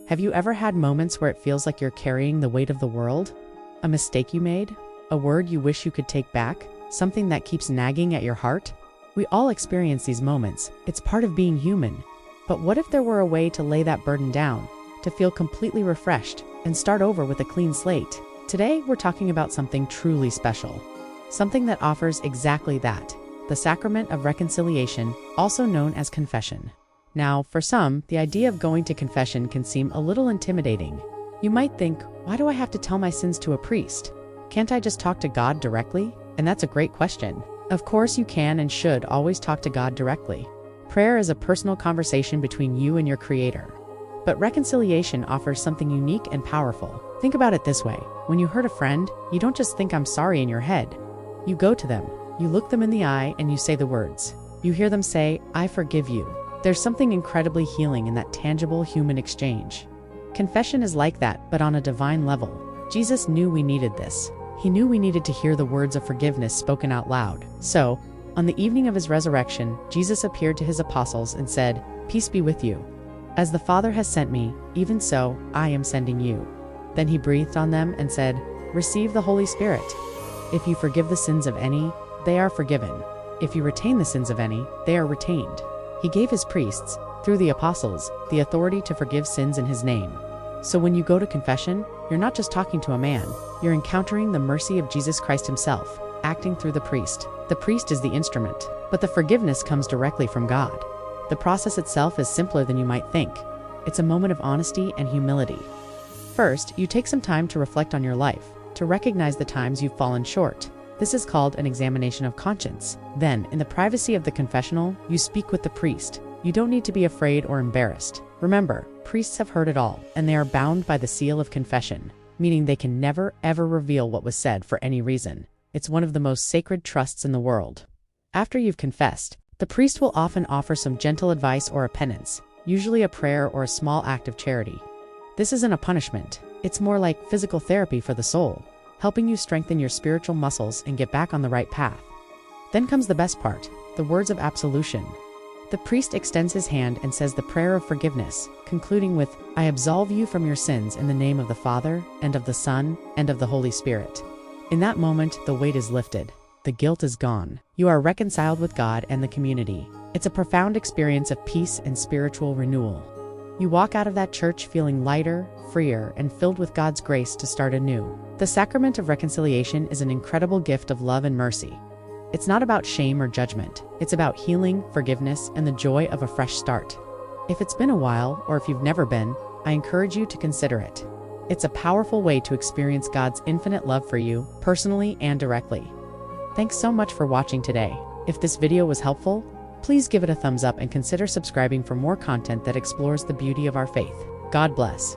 Have you ever had moments where it feels like you're carrying the weight of the world? A mistake you made? A word you wish you could take back? Something that keeps nagging at your heart? We all experience these moments. It's part of being human. But what if there were a way to lay that burden down, to feel completely refreshed, and start over with a clean slate? Today, we're talking about something truly special. Something that offers exactly that. The Sacrament of Reconciliation, also known as confession. Now, for some, the idea of going to confession can seem a little intimidating. You might think, why do I have to tell my sins to a priest? Can't I just talk to God directly? And that's a great question. Of course you can and should always talk to God directly. Prayer is a personal conversation between you and your Creator. But reconciliation offers something unique and powerful. Think about it this way. When you hurt a friend, you don't just think I'm sorry in your head. You go to them, you look them in the eye, and you say the words. You hear them say, I forgive you. There's something incredibly healing in that tangible human exchange. Confession is like that, but on a divine level. Jesus knew we needed this. He knew we needed to hear the words of forgiveness spoken out loud. So, on the evening of his resurrection, Jesus appeared to his apostles and said, Peace be with you. As the Father has sent me, even so, I am sending you. Then he breathed on them and said, Receive the Holy Spirit. If you forgive the sins of any, they are forgiven. If you retain the sins of any, they are retained. He gave his priests, through the apostles, the authority to forgive sins in his name. So when you go to confession, you're not just talking to a man, you're encountering the mercy of Jesus Christ himself, acting through the priest. The priest is the instrument, but the forgiveness comes directly from God. The process itself is simpler than you might think. It's a moment of honesty and humility. First, you take some time to reflect on your life, to recognize the times you've fallen short. This is called an examination of conscience. Then, in the privacy of the confessional, you speak with the priest. You don't need to be afraid or embarrassed. Remember, priests have heard it all, and they are bound by the seal of confession, meaning they can never, ever reveal what was said for any reason. It's one of the most sacred trusts in the world. After you've confessed, the priest will often offer some gentle advice or a penance, usually a prayer or a small act of charity. This isn't a punishment. It's more like physical therapy for the soul, helping you strengthen your spiritual muscles and get back on the right path. Then comes the best part, the words of absolution. The priest extends his hand and says the prayer of forgiveness, concluding with, I absolve you from your sins in the name of the Father, and of the Son, and of the Holy Spirit. In that moment, the weight is lifted. The guilt is gone. You are reconciled with God and the community. It's a profound experience of peace and spiritual renewal. You walk out of that church feeling lighter, freer, and filled with God's grace to start anew. The Sacrament of Reconciliation is an incredible gift of love and mercy. It's not about shame or judgment. It's about healing, forgiveness, and the joy of a fresh start. If it's been a while, or if you've never been, I encourage you to consider it. It's a powerful way to experience God's infinite love for you, personally and directly. Thanks so much for watching today. If this video was helpful, please give it a thumbs up and consider subscribing for more content that explores the beauty of our faith. God bless.